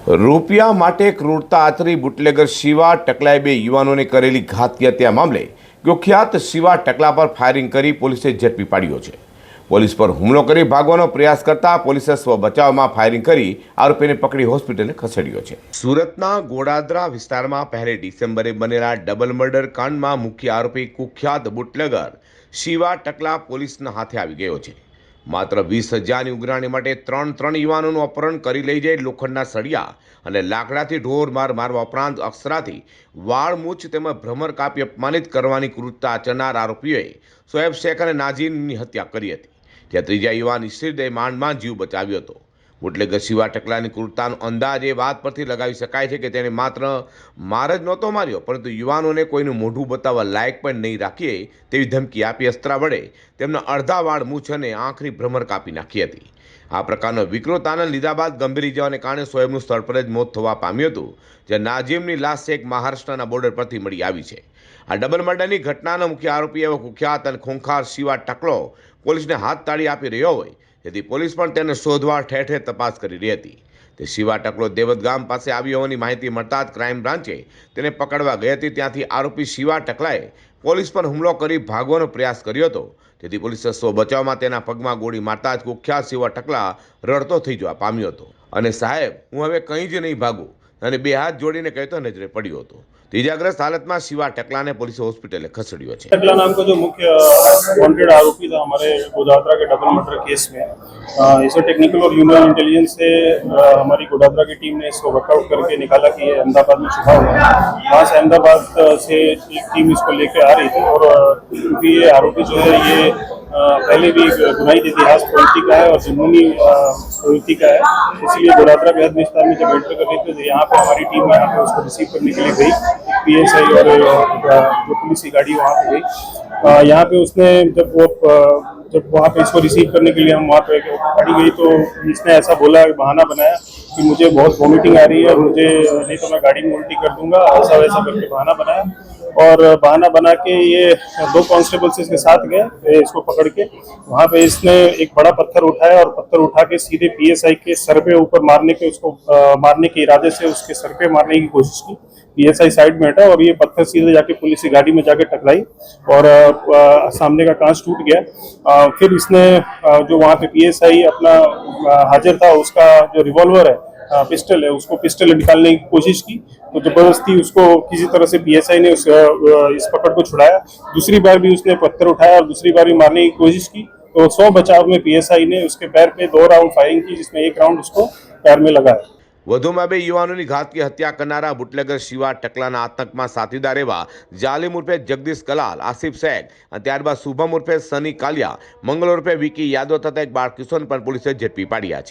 રૂપિયા માટે ક્રૂરતા આચરી બુટલેગર શિવા ટકલાએ બે યુવાનોને કરેલી ઘાતકી હત્યા મામલે કુખ્યાત શિવા ટકલા પર ફાયરિંગ કરી પોલીસે ઝડપી પાડ્યો છે। પોલીસ પર હુમલો કરી ભાગવાનો પ્રયાસ કરતા પોલીસે સ્વ બચાવમાં ફાયરિંગ કરી આરોપીને પકડી હોસ્પિટલે ખસેડ્યો છે। સુરતના ગોડાદરા વિસ્તારમાં 1 ડિસેમ્બરે બનેલા ડબલ મર્ડર કાંડમાં મુખ્ય આરોપી કુખ્યાત બુટલેગર શિવા ટકલા પોલીસના હાથે આવી ગયો છે। માત્ર 20,000ની ઉઘરાણી માટે ત્રણ યુવાનોનું અપહરણ કરી લઈ જઈ લોખંડના સળિયા અને લાકડાથી ઢોર મારવા ઉપરાંત અક્ષરાથી વાળ મૂછ તેમજ ભ્રમર કાપી અપમાનિત કરવાની ક્રૂરતા આચરનાર આરોપીઓએ શોએબ શેખ અને નાઝીમની હત્યા કરી હતી। ત્યાં ત્રીજા યુવાન ઈશિરદે માંડમાં જીવ બચાવ્યો હતો। બુટલેગર શિવા ટકલાની ક્રૂરતાનો અંદાજ એ વાત પરથી લગાવી શકાય છે કે તેણે માત્ર માર જ નહોતો માર્યો, પરંતુ યુવાનોને કોઈનું મોઢું બતાવવા લાયક પણ નહીં રાખીએ તેવી ધમકી આપી અસ્ત્ર વડે તેમના અડધા વાળ મૂછ અને આંખની ભ્રમર કાપી નાખી હતી। આ પ્રકારનો વિકૃત આનંદ લીધા બાદ ગંભીર ઇજાઓને કારણે શોએબનું સ્થળ પર જ મોત થવા પામ્યું હતું, જ્યાં નાઝીમની લાશ એક મહારાષ્ટ્રના બોર્ડર પરથી મળી આવી છે। આ ડબલ મર્ડરની ઘટનાનો મુખ્ય આરોપી એવો કુખ્યાત અને ખૂંખાર શિવા ટકલો પોલીસને હાથ તાળી આપી રહ્યો હોય, જેથી પોલીસ પણ તેને શોધવા ઠેર ઠેર તપાસ કરી રહી હતી। તે શિવા ટકલો દેવત ગામ પાસે આવ્યો હોવાની માહિતી મળતા જ ક્રાઇમ બ્રાન્ચે તેને પકડવા ગઈ હતી। ત્યાંથી આરોપી શિવા ટકલાએ પોલીસ પર હુમલો કરી ભાગવાનો પ્રયાસ કર્યો હતો, જેથી પોલીસે સ્વ બચાવમાં તેના પગમાં ગોળી મારતા જ કુખ્યાત શિવા ટકલા રડતો થઈ જવા પામ્યો હતો અને સાહેબ, હું હવે કંઈ જ નહીં ભાગું અને બે હાથ જોડીને કહેતો નજરે પડ્યો હતો। इजाग्रस्त हालत में शिवा टकला ने पुलिस हॉस्पिटल खसેડ્યો છે। टकला नाम का जो मुख्य वांटेड आरोपी था हमारे गोदादरा के डबल मर्डर केस में, इसे टेक्निकल और ह्यूमन इंटेलिजेंस से हमारी गोदादरा की टीम ने इसको वर्कआउट करके निकाला कि ये अहमदाबाद में छुपा हुआ है। वहाँ से अहमदाबाद से एक टीम इसको लेकर आ रही थी और क्योंकि ये आरोपी जो है ये पहले भी गुनाही इतिहास प्रवृत्ति का है और जुनूनी प्रवृत्ति का है, इसलिए गोदादरा बेहद विस्तार में जब एंटर कर रहे थे यहाँ पे हमारी टीम यहाँ पे उसको रिसीव करने के लिए गई। PSI और जो पुलिस की गाड़ी वहाँ पे गई। यहाँ पे उसने जब वहाँ पे इसको रिसीव करने के लिए हम वहाँ पे गाड़ी गई तो इसने ऐसा बोला, बहाना बनाया कि मुझे बहुत वॉमिटिंग आ रही है, मुझे नहीं तो मैं गाड़ी में उल्टी कर दूंगा, ऐसा वैसा करके बहाना बनाया। और बहाना बना के ये 2 कांस्टेबल्स इसके साथ गए इसको पकड़ के। वहाँ पे इसने एक बड़ा पत्थर उठाया और पत्थर उठा के सीधे PSI के सर पे ऊपर मारने के इरादे से उसके सर पे मारने की कोशिश की। PSI साइड में हटा और ये पत्थर सीधे जाके पुलिस की गाड़ी में जाके टकराई और सामने का कांच टूट गया। फिर इसने जो वहाँ पे PSI अपना हाजिर था उसका जो रिवॉल्वर है, पिस्टल है, उसको पिस्टल निकालने की कोशिश की तो जबरदस्ती उसको किसी तरह से PSI ने इस पकड़ को छुड़ाया। दूसरी बार भी उसने पत्थर उठाया और दूसरी बार भी मारने की कोशिश की तो स्व बचाव में PSI ने उसके पैर पे 2 राउंड फायरिंग की, जिसमें 1 राउंड उसको पैर में लगाया। વધુમાં 2 યુવાનોની ઘાતકી હત્યા કરનારા બુટલેગર શિવા ટકલાના આતંકમાં સાથીદાર એવા જાલિમ ઉર્ફે જગદીશ કલાલ, આસિફ શેખ અને ત્યારબાદ શુભમ ઉર્ફે સની કાલિયા, મંગલ ઉર્ફે વિકી યાદવ તથા એક બાળકિશોરને પણ પોલીસે ઝડપી પાડ્યા છે।